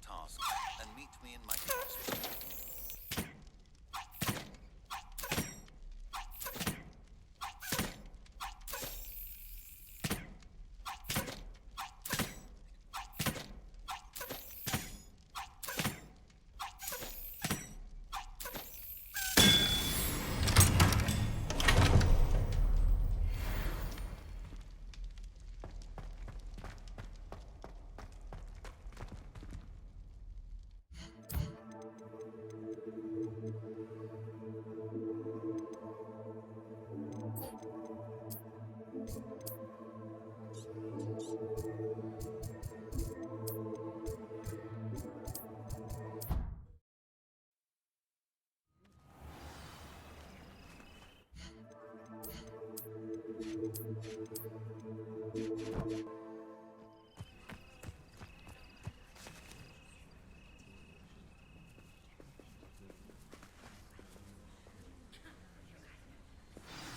Tasks and meet me in my castle.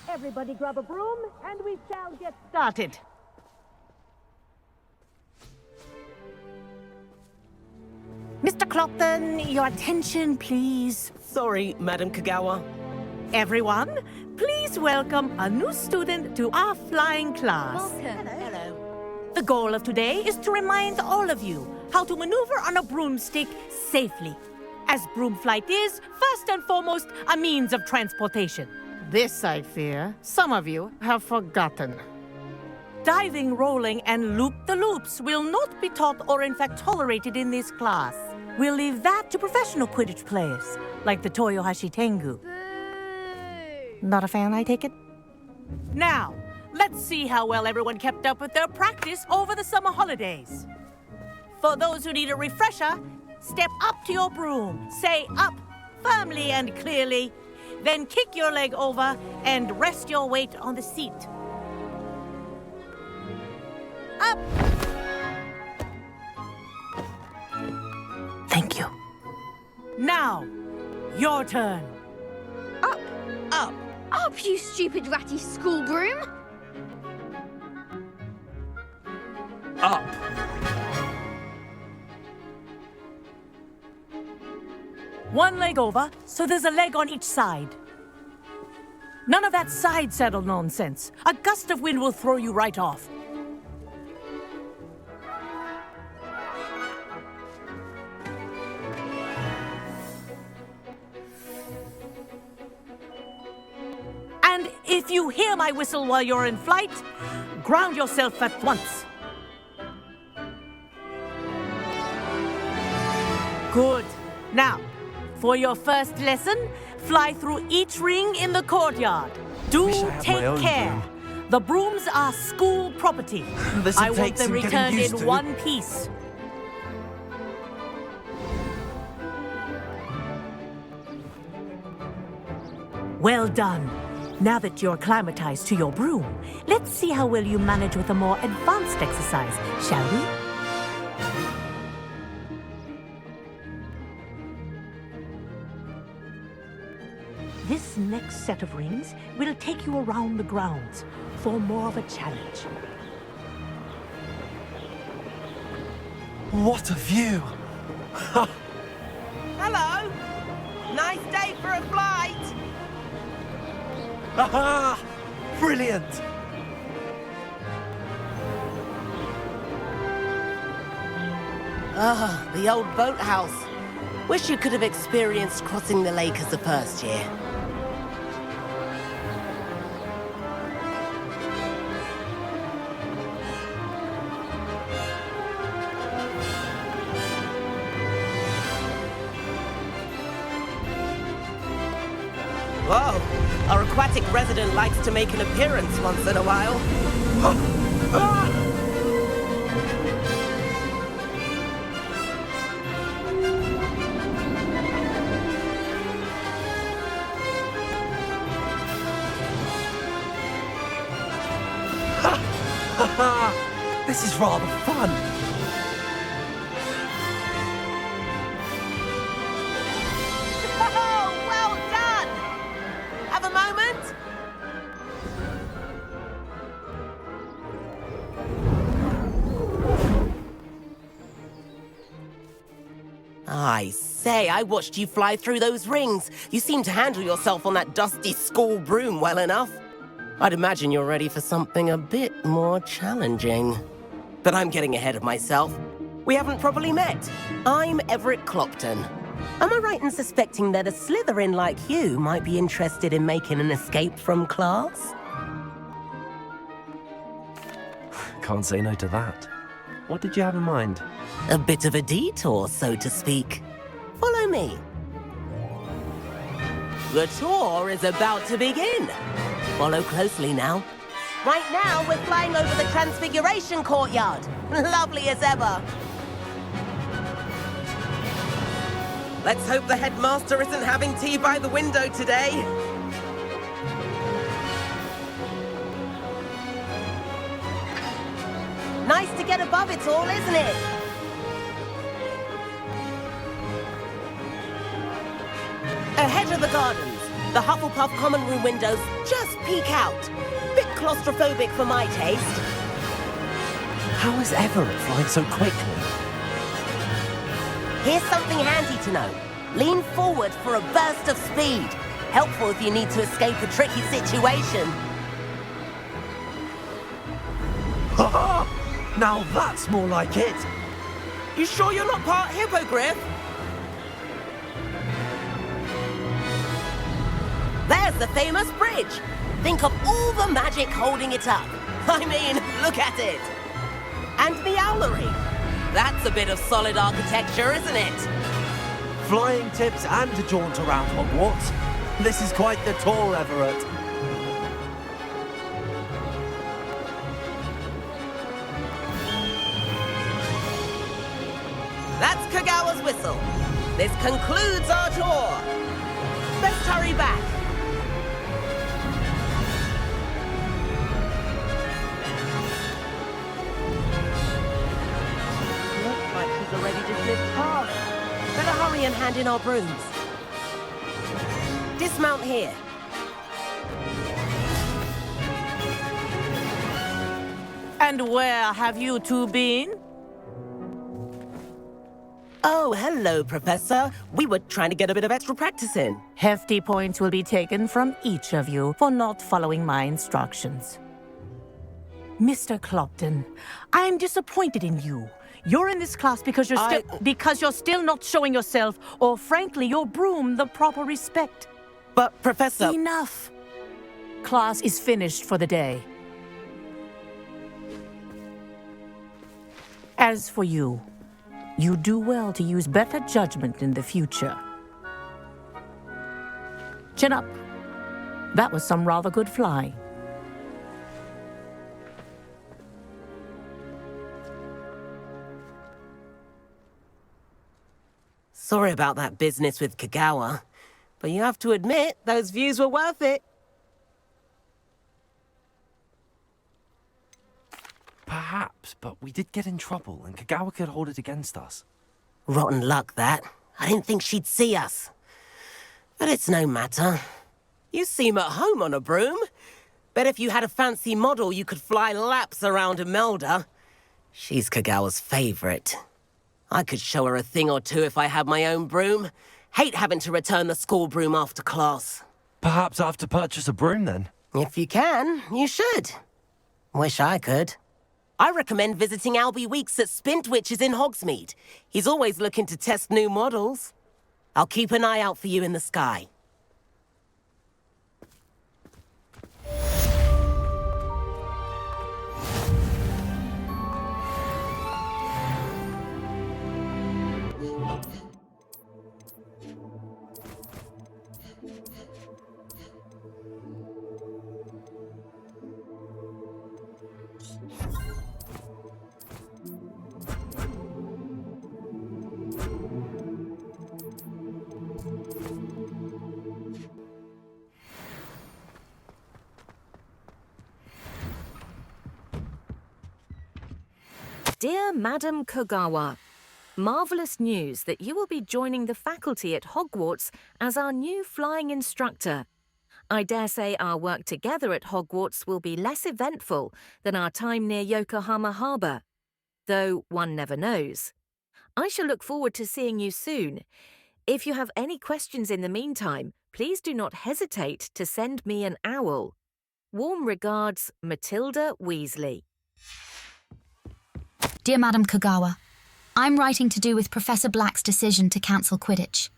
Everybody grab a broom, and we shall get started. Mr. Clopton, your attention, please. Sorry, Madam Kagawa. Everyone, please welcome a new student to our flying class. Welcome. Hello. The goal of today is to remind all of you how to maneuver on a broomstick safely, as broom flight is, first and foremost, a means of transportation. This, I fear, some of you have forgotten. Diving, rolling, and loop-the-loops will not be taught or in fact tolerated in this class. We'll leave that to professional Quidditch players, like the Toyohashi Tengu. Boo. Not a fan, I take it? Now, let's see how well everyone kept up with their practice over the summer holidays. For those who need a refresher, step up to your broom, say up firmly and clearly, then kick your leg over and rest your weight on the seat. Up! Thank you. Now, your turn. Up. Up. Up, you stupid ratty school broom. Up. One leg over, so there's a leg on each side. None of that side saddle nonsense. A gust of wind will throw you right off. And if you hear my whistle while you're in flight, ground yourself at once. Good. Now, for your first lesson, fly through each ring in the courtyard. Do Wish I had my take own care. broom. The brooms are school property. This'll I want take them some getting returned used in to. one piece. Well done. Now that you're acclimatized to your broom, let's see how well you manage with a more advanced exercise, shall we? This next set of rings will take you around the grounds for more of a challenge. What a view! Hello. Nice day for a flight. Aha! Brilliant! Ah, the old boathouse. Wish you could have experienced crossing the lake as a first year. Whoa, our aquatic resident likes to make an appearance once in a while. This is rather fun. I say, I watched you fly through those rings. You seem to handle yourself on that dusty school broom well enough. I'd imagine you're ready for something a bit more challenging. But I'm getting ahead of myself. We haven't properly met. I'm Everett Clopton. Am I right in suspecting that a Slytherin like you might be interested in making an escape from class? Can't say no to that. What did you have in mind? A bit of a detour, so to speak. Follow me. The tour is about to begin. Follow closely now. Right now, we're flying over the Transfiguration Courtyard. Lovely as ever. Let's hope the headmaster isn't having tea by the window today. Nice to get above it all, isn't it? Ahead of the gardens, the Hufflepuff common room windows just peek out. Bit claustrophobic for my taste. How is Everett flying so quickly? Here's something handy to know. Lean forward for a burst of speed. Helpful if you need to escape a tricky situation. Ha ha! Now that's more like it. You sure you're not part hippogriff? There's the famous bridge. Think of all the magic holding it up. I mean, look at it. And the owlery. That's a bit of solid architecture, isn't it? Flying tips and a jaunt around Hogwarts. This is quite the tour, Everett. That's Kagawa's whistle. This concludes our tour. Let's hurry back. Looks like she's already dismissed class. Better hurry and hand in our brooms. Dismount here. And where have you two been? Oh, hello, Professor. We were trying to get a bit of extra practice in. Hefty points will be taken from each of you for not following my instructions. Mr. Clopton, I'm disappointed in you. You're in this class because you're still not showing yourself, or frankly, your broom the proper respect. But, Professor... Enough. Class is finished for the day. As for you, you do well to use better judgment in the future. Chin up. That was some rather good flying. Sorry about that business with Kagawa, but you have to admit, those views were worth it. Perhaps, but we did get in trouble, and Kagawa could hold it against us. Rotten luck, that. I didn't think she'd see us. But it's no matter. You seem at home on a broom. Bet if you had a fancy model, you could fly laps around Imelda. She's Kagawa's favorite. I could show her a thing or two if I had my own broom. Hate having to return the school broom after class. Perhaps I have to purchase a broom, then? If you can, you should. Wish I could. I recommend visiting Albie Weeks at Spintwitches in Hogsmeade. He's always looking to test new models. I'll keep an eye out for you in the sky. Dear Madam Kagawa, marvellous news that you will be joining the faculty at Hogwarts as our new flying instructor. I dare say our work together at Hogwarts will be less eventful than our time near Yokohama Harbour, though one never knows. I shall look forward to seeing you soon. If you have any questions in the meantime, please do not hesitate to send me an owl. Warm regards, Matilda Weasley. Dear Madam Kogawa, I'm writing to do with Professor Black's decision to cancel Quidditch.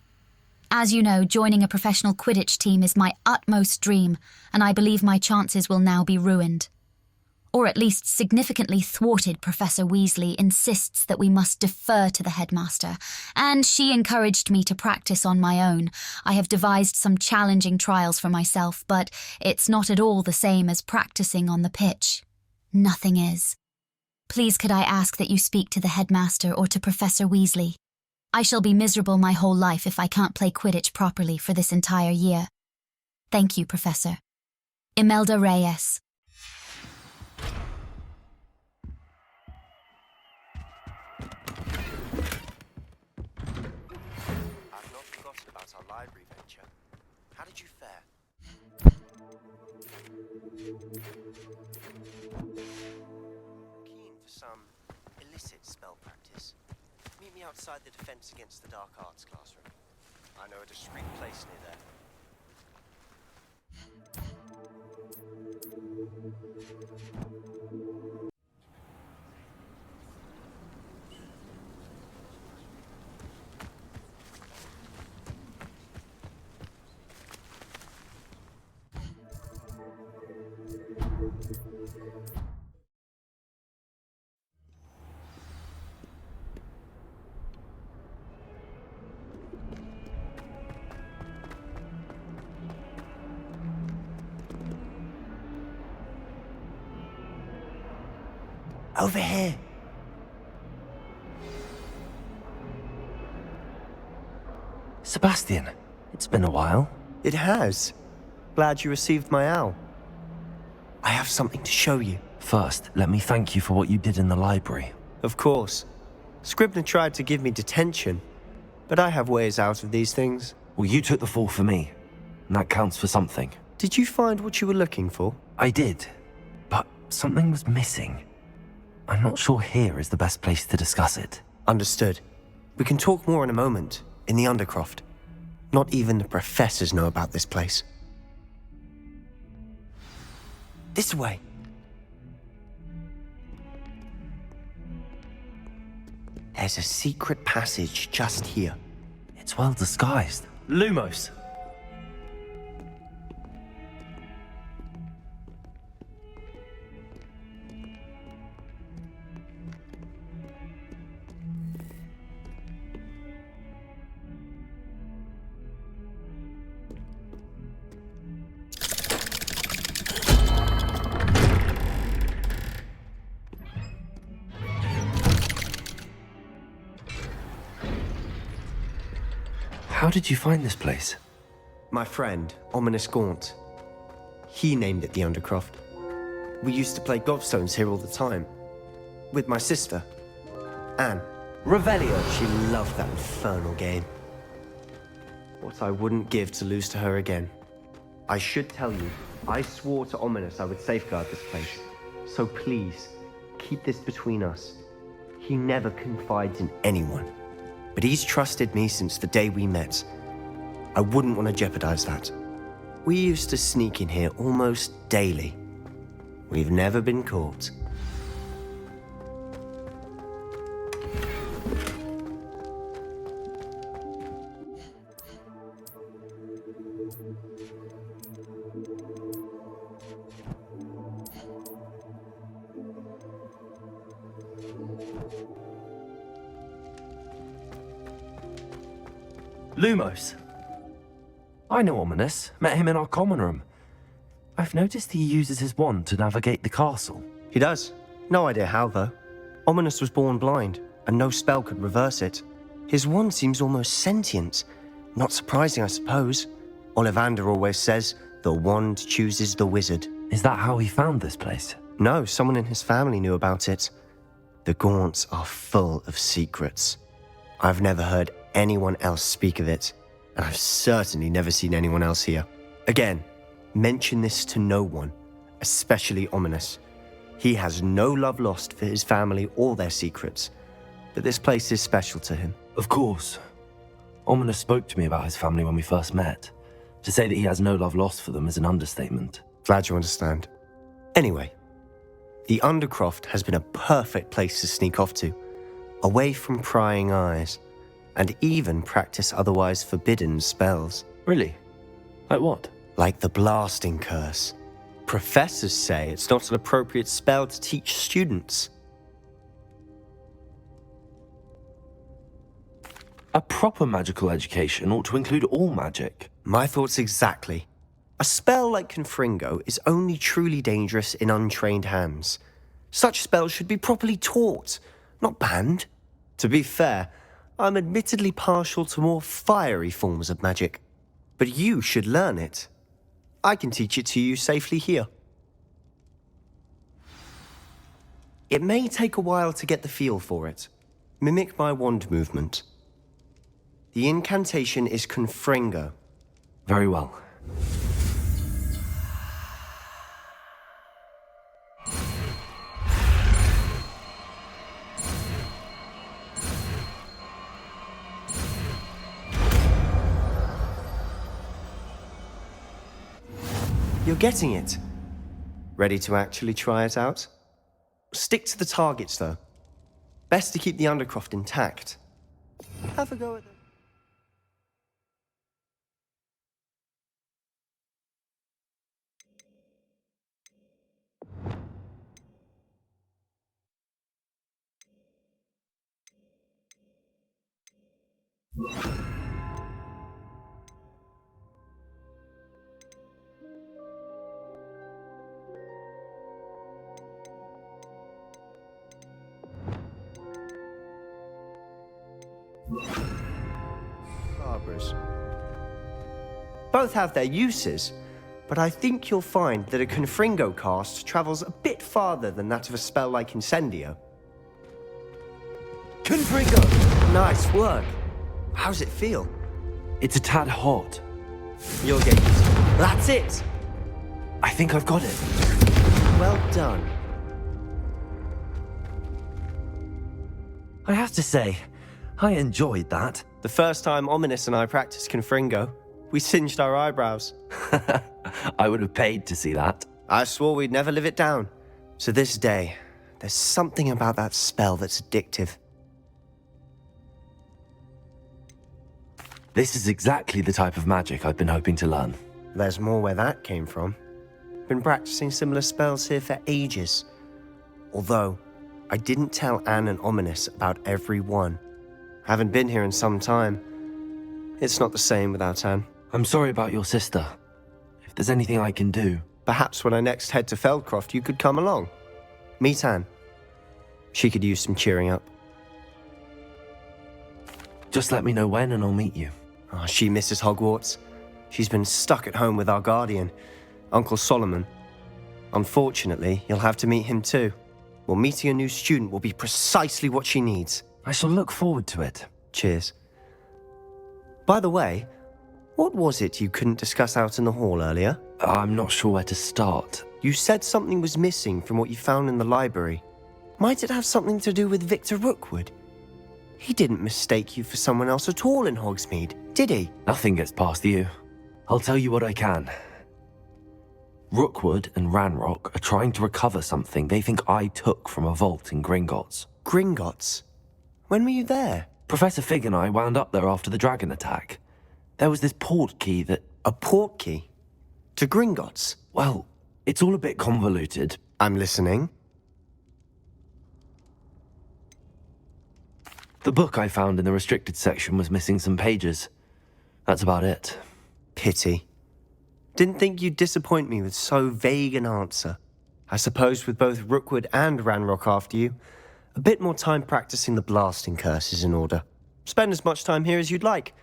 As you know, joining a professional Quidditch team is my utmost dream, and I believe my chances will now be ruined. Or at least significantly thwarted. Professor Weasley insists that we must defer to the headmaster, and she encouraged me to practice on my own. I have devised some challenging trials for myself, but it's not at all the same as practicing on the pitch. Nothing is. Please could I ask that you speak to the headmaster or to Professor Weasley? I shall be miserable my whole life if I can't play Quidditch properly for this entire year. Thank you, Professor. Imelda Reyes. I've not forgotten about our library venture. How did you fare? Keen for some illicit spell practice? Meet me outside the Defense Against the Dark Arts classroom. I know a discreet place near there. Over here. Sebastian, it's been a while. It has. Glad you received my owl. I have something to show you. First, let me thank you for what you did in the library. Of course. Scribner tried to give me detention, but I have ways out of these things. Well, you took the fall for me, and that counts for something. Did you find what you were looking for? I did, but something was missing. I'm not sure here is the best place to discuss it. Understood. We can talk more in a moment, in the Undercroft. Not even the professors know about this place. This way. There's a secret passage just here. It's well disguised. Lumos! How did you find this place? My friend, Ominous Gaunt. He named it the Undercroft. We used to play gobstones here all the time. With my sister, Anne. Revelio! She loved that infernal game. What I wouldn't give to lose to her again. I should tell you, I swore to Ominous I would safeguard this place. So please, keep this between us. He never confides in anyone. But he's trusted me since the day we met. I wouldn't want to jeopardize that. We used to sneak in here almost daily. We've never been caught. Lumos. I know Ominous. Met him in our common room. I've noticed he uses his wand to navigate the castle. He does. No idea how, though. Ominous was born blind, and no spell could reverse it. His wand seems almost sentient. Not surprising, I suppose. Ollivander always says, the wand chooses the wizard. Is that how he found this place? No, someone in his family knew about it. The Gaunts are full of secrets. I've never heard anyone else speak of it, and I've certainly never seen anyone else here. Again, mention this to no one, especially Ominous. He has no love lost for his family or their secrets, but this place is special to him. Of course. Ominous spoke to me about his family when we first met. To say that he has no love lost for them is an understatement. Glad you understand. Anyway, the Undercroft has been a perfect place to sneak off to, away from prying eyes, and even practice otherwise forbidden spells. Really? Like what? Like the Blasting Curse. Professors say it's not an appropriate spell to teach students. A proper magical education ought to include all magic. My thoughts exactly. A spell like Confringo is only truly dangerous in untrained hands. Such spells should be properly taught, not banned. To be fair, I'm admittedly partial to more fiery forms of magic. But you should learn it. I can teach it to you safely here. It may take a while to get the feel for it. Mimic my wand movement. The incantation is Confringo. Very well. You're getting it. Ready to actually try it out? Stick to the targets, though. Best to keep the Undercroft intact. Have a go at them. Barbers. Both have their uses, but I think you'll find that a Confringo cast travels a bit farther than that of a spell like Incendio. Confringo! Nice work. How's it feel? It's a tad hot. You'll get used to it. That's it! I think I've got it. Well done. I have to say, I enjoyed that. The first time Ominous and I practiced Confringo, we singed our eyebrows. I would have paid to see that. I swore we'd never live it down. To this day, there's something about that spell that's addictive. This is exactly the type of magic I've been hoping to learn. There's more where that came from. Been practicing similar spells here for ages. Although, I didn't tell Anne and Ominous about every one. Haven't been here in some time. It's not the same without Anne. I'm sorry about your sister. If there's anything I can do... Perhaps when I next head to Feldcroft, you could come along. Meet Anne. She could use some cheering up. Just let me know when and I'll meet you. Oh, she misses Hogwarts. She's been stuck at home with our guardian, Uncle Solomon. Unfortunately, you'll have to meet him too. Well, meeting a new student will be precisely what she needs. I shall look forward to it. Cheers. By the way, what was it you couldn't discuss out in the hall earlier? I'm not sure where to start. You said something was missing from what you found in the library. Might it have something to do with Victor Rookwood? He didn't mistake you for someone else at all in Hogsmeade, did he? Nothing gets past you. I'll tell you what I can. Rookwood and Ranrock are trying to recover something they think I took from a vault in Gringotts. Gringotts? When were you there? Professor Fig and I wound up there after the dragon attack. There was this port key that... A port key? To Gringotts? Well, it's all a bit convoluted. I'm listening. The book I found in the restricted section was missing some pages. That's about it. Pity. Didn't think you'd disappoint me with so vague an answer. I suppose with both Rookwood and Ranrock after you, a bit more time practicing the blasting curse is in order. Spend as much time here as you'd like.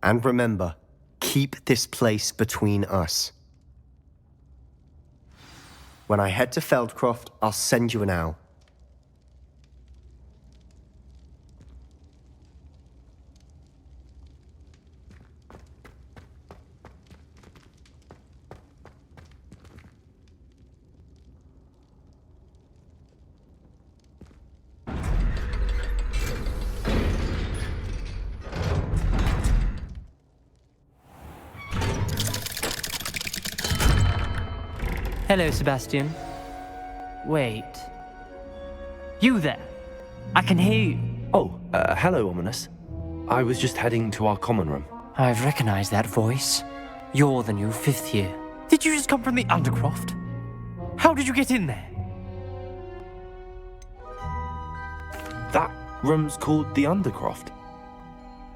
And remember, keep this place between us. When I head to Feldcroft, I'll send you an owl. Hello, Sebastian. Wait. You there? I can hear you. Oh, hello, Ominous. I was just heading to our common room. I've recognized that voice. You're the new fifth year. Did you just come from the Undercroft? How did you get in there? That room's called the Undercroft.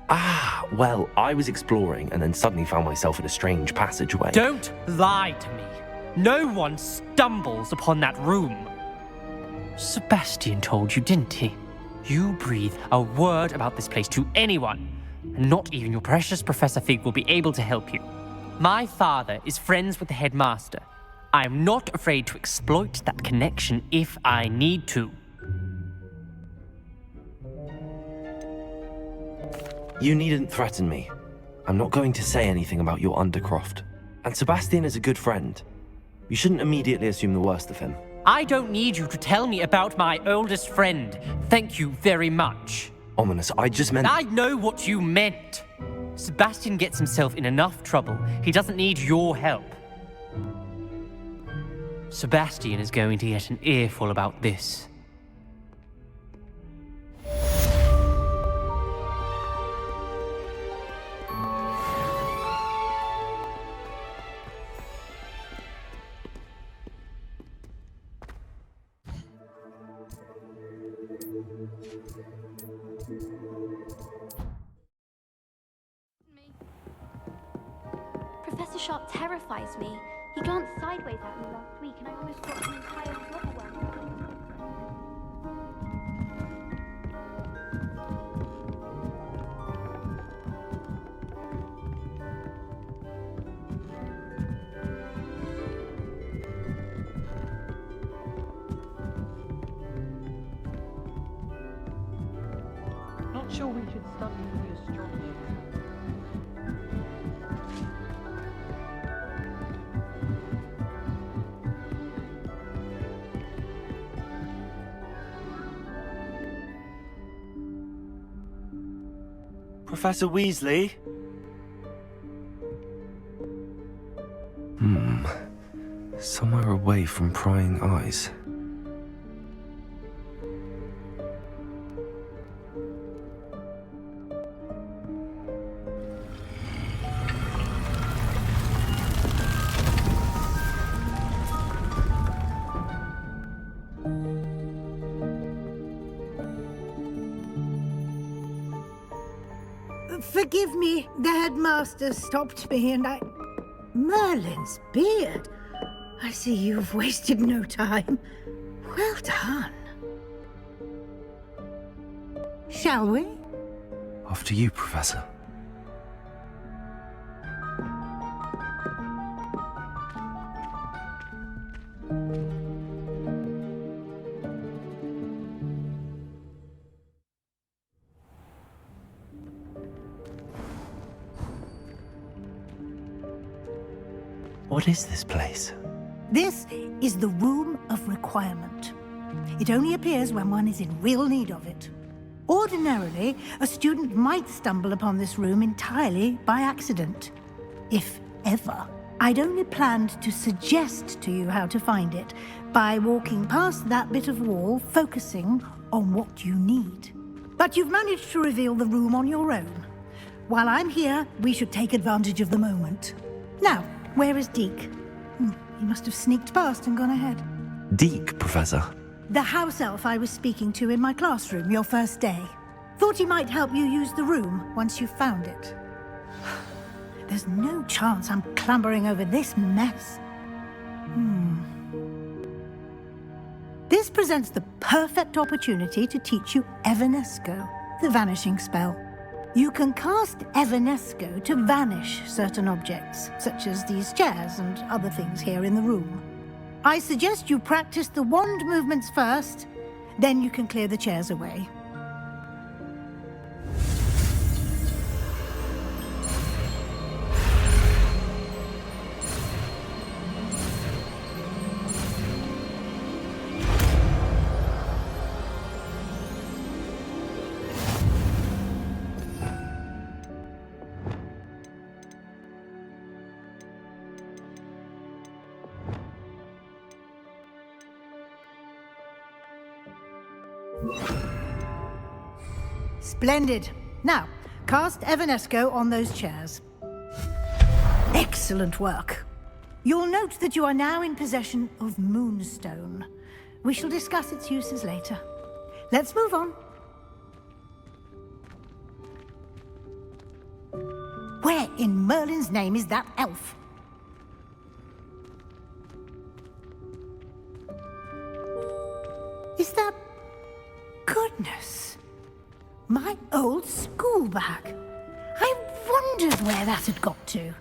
Ah, well, I was exploring and then suddenly found myself in a strange passageway. Don't lie to me. No one stumbles upon that room. Sebastian told you, didn't he? You breathe a word about this place to anyone, and not even your precious Professor Fig will be able to help you. My father is friends with the headmaster. I am not afraid to exploit that connection if I need to. You needn't threaten me. I'm not going to say anything about your Undercroft. And Sebastian is a good friend. You shouldn't immediately assume the worst of him. I don't need you to tell me about my oldest friend. Thank you very much. Ominous, I just meant... I know what you meant. Sebastian gets himself in enough trouble. He doesn't need your help. Sebastian is going to get an earful about this. Professor Sharp terrifies me. He glanced sideways at me last week and I almost got an entire floor. Not sure we should study the astrology. Professor Weasley? Somewhere away from prying eyes. Forgive me, the headmaster stopped me and I... Merlin's beard. I see you've wasted no time. Well done. Shall we? After you, Professor. What is this place? This is the Room of Requirement. It only appears when one is in real need of it. Ordinarily, a student might stumble upon this room entirely by accident. If ever. I'd only planned to suggest to you how to find it by walking past that bit of wall, focusing on what you need. But you've managed to reveal the room on your own. While I'm here, we should take advantage of the moment. Now, where is Deke? He must have sneaked past and gone ahead. Deke, Professor. The house elf I was speaking to in my classroom your first day. Thought he might help you use the room once you found it. There's no chance I'm clambering over this mess. This presents the perfect opportunity to teach you Evanesco, the vanishing spell. You can cast Evanesco to vanish certain objects, such as these chairs and other things here in the room. I suggest you practice the wand movements first, then you can clear the chairs away. Splendid. Now, cast Evanesco on those chairs. Excellent work. You'll note that you are now in possession of Moonstone. We shall discuss its uses later. Let's move on. Where in Merlin's name is that elf? Is that... Goodness. My old school bag. I wondered where that had got to.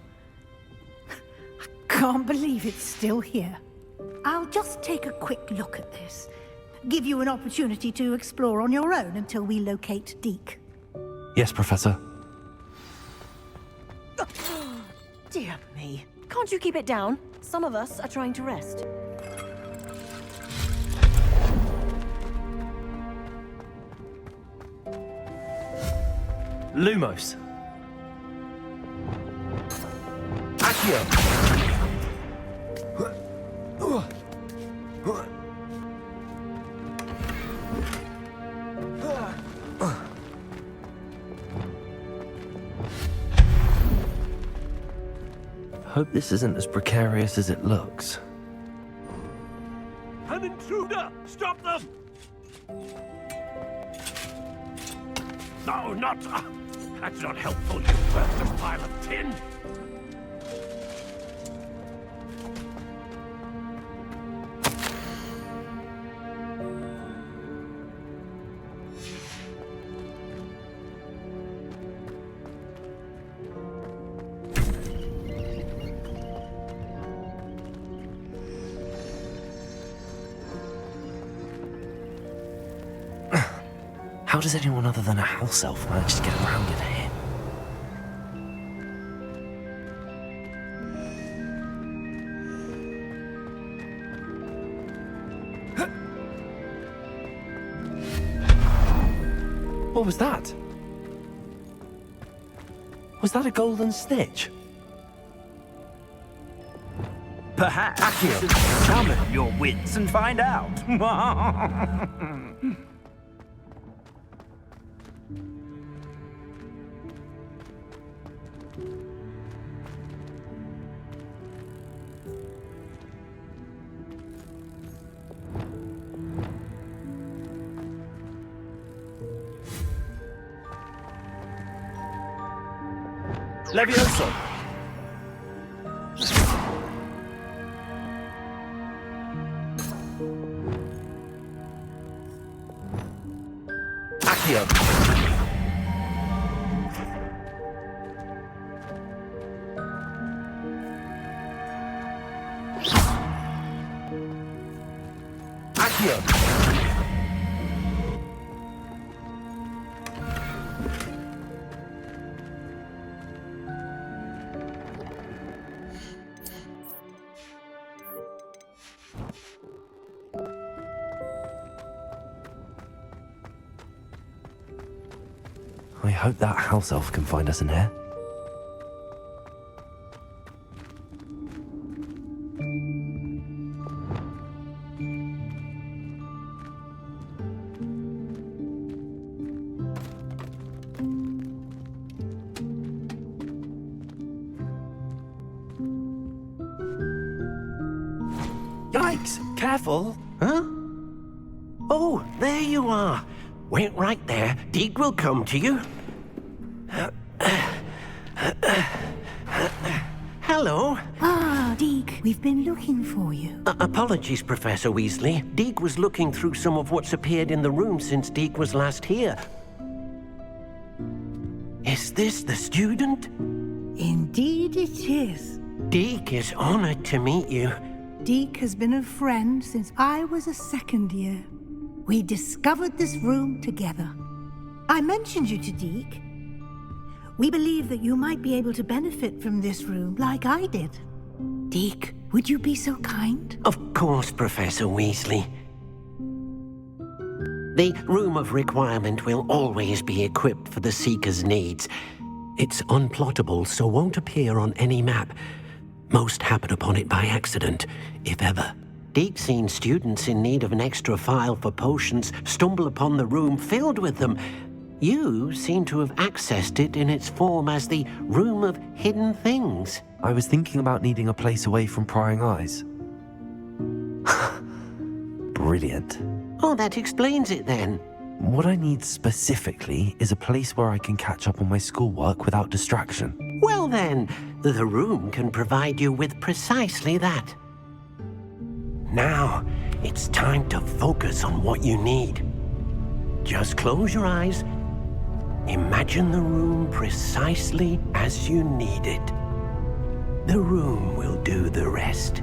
I can't believe it's still here. I'll just take a quick look at this. Give you an opportunity to explore on your own until we locate Deke. Yes, Professor. Dear me. Can't you keep it down? Some of us are trying to rest. Lumos. Accio. Hope this isn't as precarious as it looks. An intruder! Stop them! No, not... that's not helpful, you worthless pile of tin! How does anyone other than a house elf manage to get around in here? What was that? Was that a golden snitch? Perhaps you should summon your wits and find out. Levioso. Accio. Accio. I hope that house elf can find us in here. Yikes! Careful! Huh? Oh, there you are. Wait right there. Deke will come to you. Hello. Ah, Deke, we've been looking for you. Apologies, Professor Weasley. Deke was looking through some of what's appeared in the room since Deke was last here. Is this the student? Indeed it is. Deke is honored to meet you. Deke has been a friend since I was a second year. We discovered this room together. I mentioned you to Deke. We believe that you might be able to benefit from this room like I did. Deke, would you be so kind? Of course, Professor Weasley. The Room of Requirement will always be equipped for the Seeker's needs. It's unplottable, so won't appear on any map. Most happen upon it by accident, if ever. Deke's seen students in need of an extra file for potions stumble upon the room filled with them. You seem to have accessed it in its form as the Room of Hidden Things. I was thinking about needing a place away from prying eyes. Brilliant. Oh, that explains it then. What I need specifically is a place where I can catch up on my schoolwork without distraction. Well then, the room can provide you with precisely that. Now, it's time to focus on what you need. Just close your eyes. Imagine the room precisely as you need it. The room will do the rest.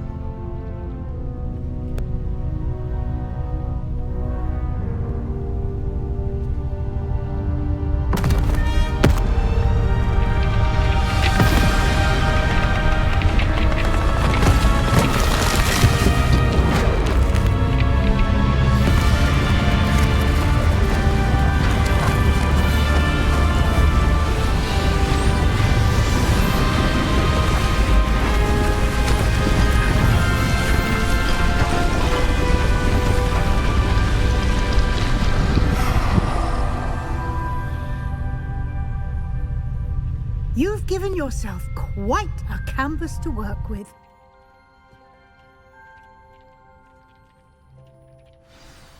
You've given yourself quite a canvas to work with.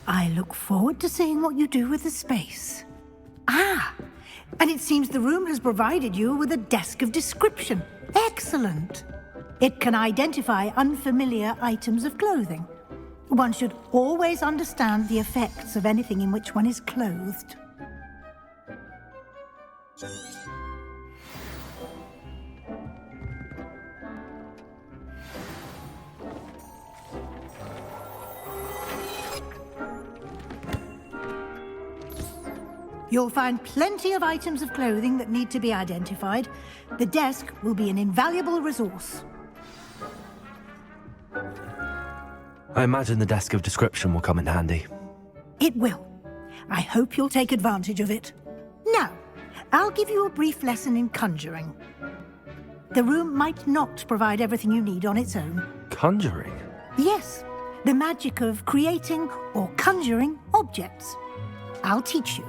I look forward to seeing what you do with the space. Ah, and it seems the room has provided you with a desk of description. Excellent. It can identify unfamiliar items of clothing. One should always understand the effects of anything in which one is clothed. You'll find plenty of items of clothing that need to be identified. The desk will be an invaluable resource. I imagine the desk of description will come in handy. It will. I hope you'll take advantage of it. Now, I'll give you a brief lesson in conjuring. The room might not provide everything you need on its own. Conjuring? Yes, the magic of creating or conjuring objects. I'll teach you.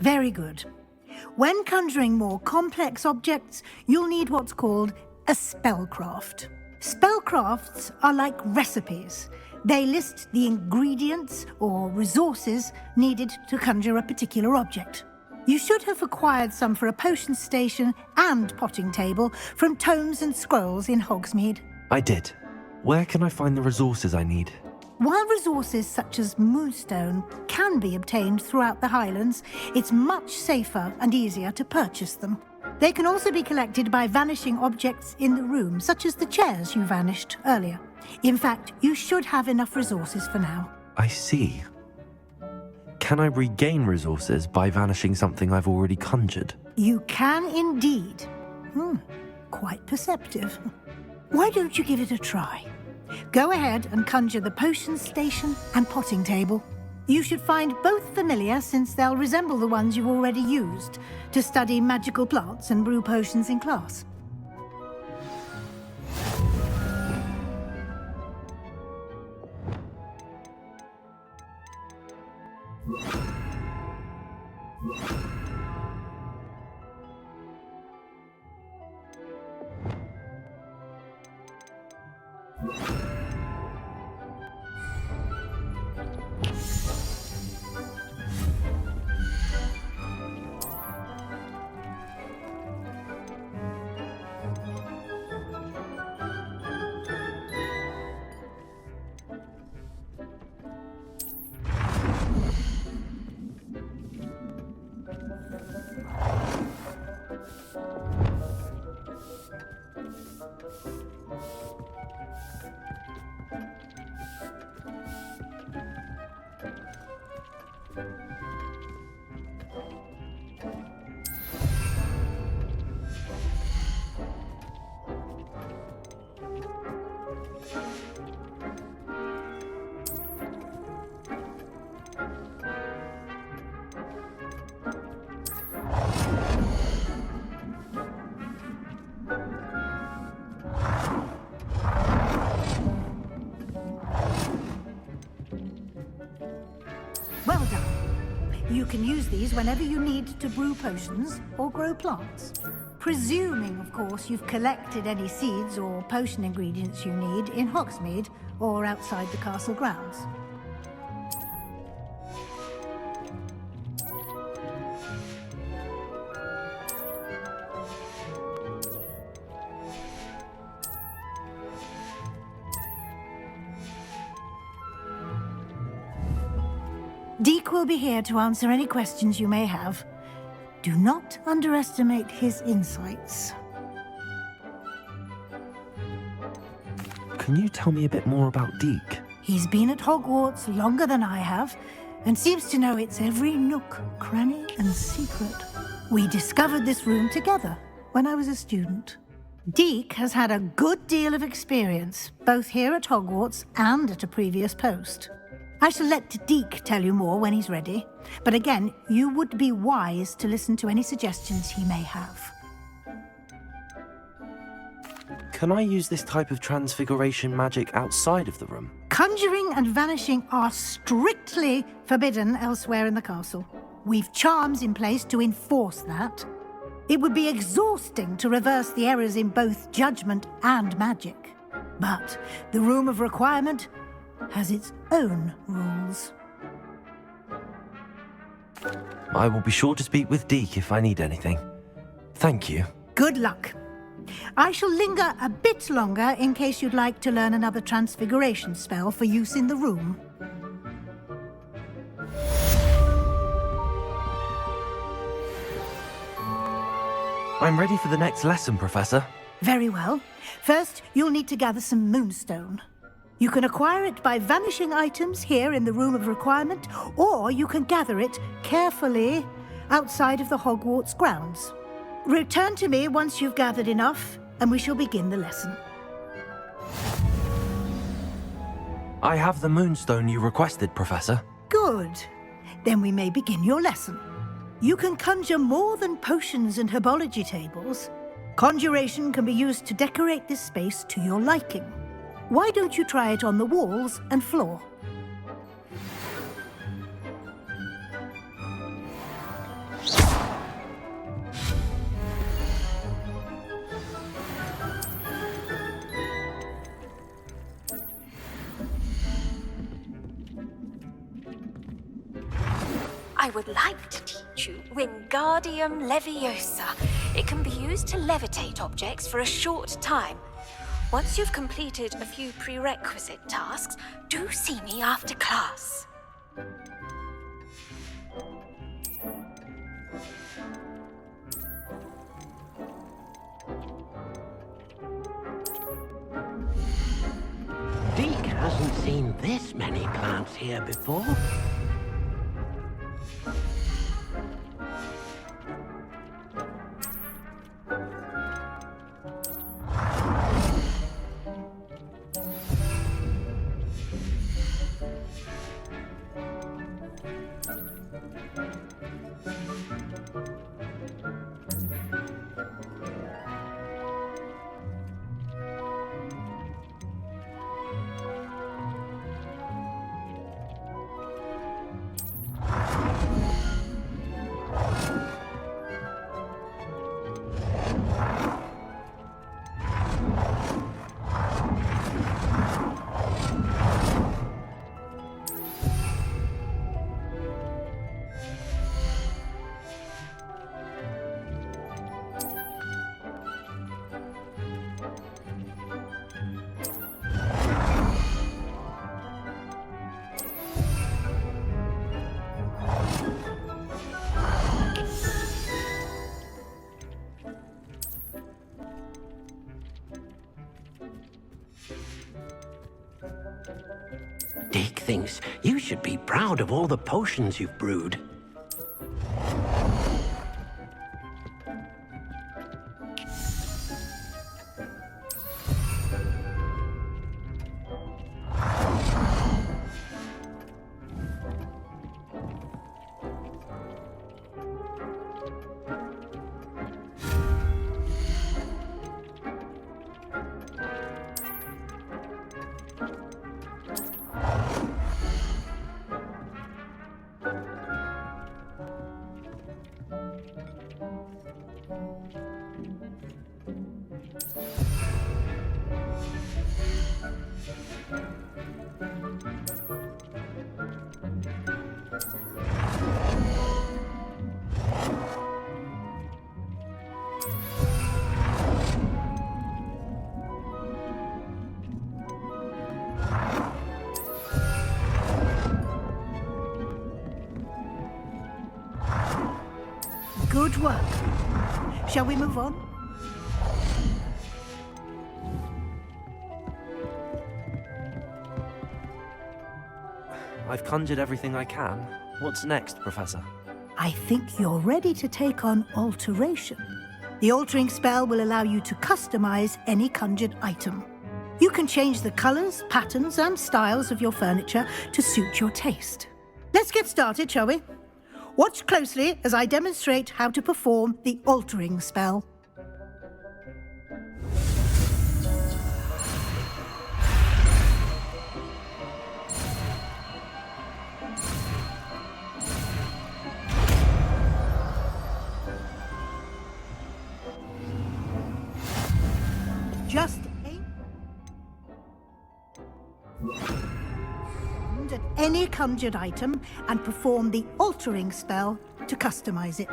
Very good. When conjuring more complex objects, you'll need what's called a spellcraft. Spellcrafts are like recipes. They list the ingredients or resources needed to conjure a particular object. You should have acquired some for a potion station and potting table from tomes and scrolls in Hogsmeade. I did. Where can I find the resources I need? While resources such as moonstone can be obtained throughout the Highlands, it's much safer and easier to purchase them. They can also be collected by vanishing objects in the room, such as the chairs you vanished earlier. In fact, you should have enough resources for now. I see. Can I regain resources by vanishing something I've already conjured? You can indeed. Quite perceptive. Why don't you give it a try? Go ahead and conjure the potion station and potting table. You should find both familiar, since they'll resemble the ones you've already used to study magical plants and brew potions in class. You can use these whenever you need to brew potions or grow plants. Presuming, of course, you've collected any seeds or potion ingredients you need in Hogsmeade or outside the castle grounds. Deke will be here to answer any questions you may have. Do not underestimate his insights. Can you tell me a bit more about Deke? He's been at Hogwarts longer than I have, and seems to know its every nook, cranny, and secret. We discovered this room together when I was a student. Deke has had a good deal of experience, both here at Hogwarts and at a previous post. I shall let Deke tell you more when he's ready, but again, you would be wise to listen to any suggestions he may have. Can I use this type of transfiguration magic outside of the room? Conjuring and vanishing are strictly forbidden elsewhere in the castle. We've charms in place to enforce that. It would be exhausting to reverse the errors in both judgment and magic. But the Room of Requirement has its own rules. I will be sure to speak with Deke if I need anything. Thank you. Good luck. I shall linger a bit longer in case you'd like to learn another transfiguration spell for use in the room. I'm ready for the next lesson, Professor. Very well. First, you'll need to gather some moonstone. You can acquire it by vanishing items here in the Room of Requirement, or you can gather it carefully outside of the Hogwarts grounds. Return to me once you've gathered enough, and we shall begin the lesson. I have the moonstone you requested, Professor. Good. Then we may begin your lesson. You can conjure more than potions and herbology tables. Conjuration can be used to decorate this space to your liking. Why don't you try it on the walls and floor? I would like to teach you Wingardium Leviosa. It can be used to levitate objects for a short time. Once you've completed a few prerequisite tasks, do see me after class. Deke hasn't seen this many plants here before. Deke thinks you should be proud of all the potions you've brewed. Good work. Shall we move on? I've conjured everything I can. What's next, Professor? I think you're ready to take on alteration. The altering spell will allow you to customize any conjured item. You can change the colors, patterns, and styles of your furniture to suit your taste. Let's get started, shall we? Watch closely as I demonstrate how to perform the altering spell. Just aim at any conjured item and perform the altering spell to customize it.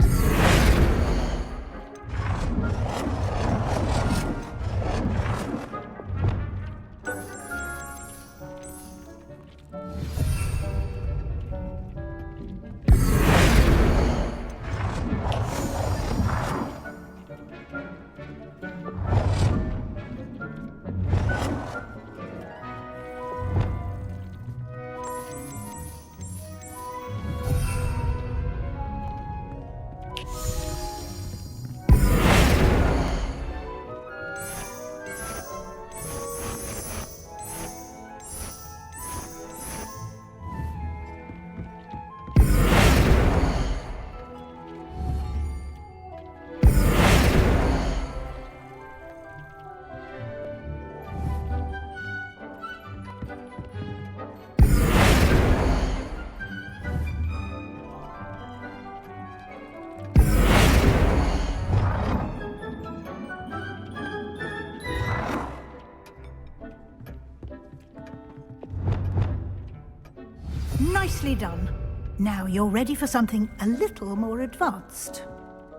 Nicely done. Now you're ready for something a little more advanced.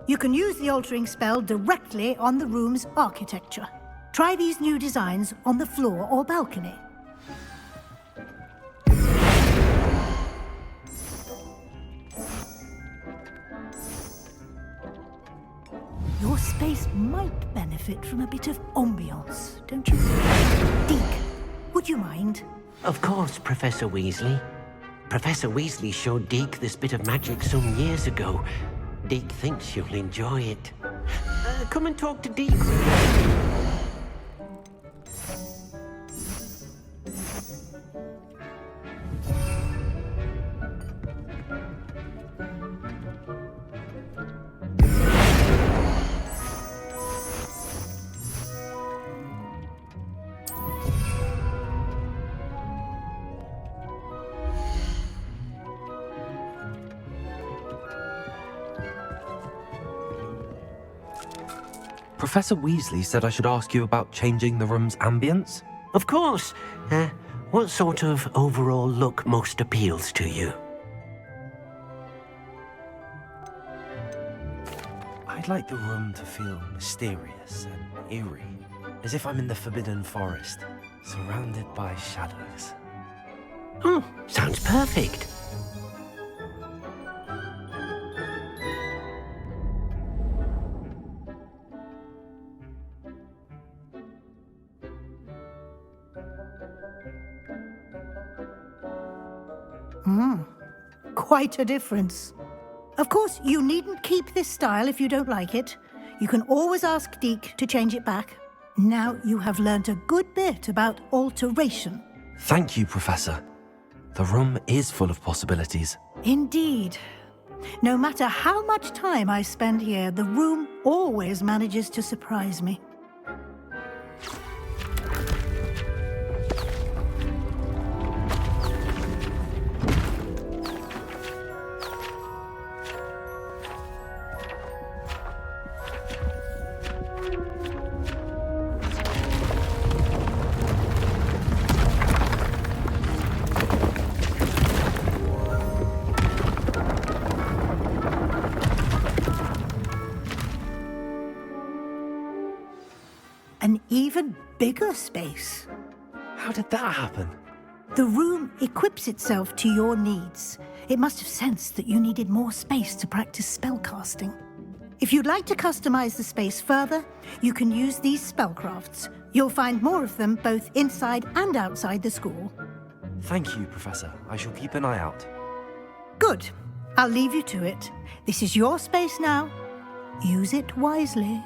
You can use the altering spell directly on the room's architecture. Try these new designs on the floor or balcony. Your space might benefit from a bit of ambiance, don't you? Deke, would you mind? Of course, Professor Weasley. Professor Weasley showed Deke this bit of magic some years ago. Deke thinks you'll enjoy it. Come and talk to Deke. Professor Weasley said I should ask you about changing the room's ambience? Of course. What sort of overall look most appeals to you? I'd like the room to feel mysterious and eerie, as if I'm in the Forbidden Forest, surrounded by shadows. Oh, sounds perfect. Quite a difference. Of course, you needn't keep this style if you don't like it. You can always ask Deke to change it back. Now you have learnt a good bit about alteration. Thank you, Professor. The room is full of possibilities. Indeed. No matter how much time I spend here, the room always manages to surprise me. an even bigger space. How did that happen? The room equips itself to your needs. It must have sensed that you needed more space to practice spellcasting. If you'd like to customize the space further, you can use these spellcrafts. You'll find more of them both inside and outside the school. Thank you, Professor. I shall keep an eye out. Good. I'll leave you to it. This is your space now. Use it wisely.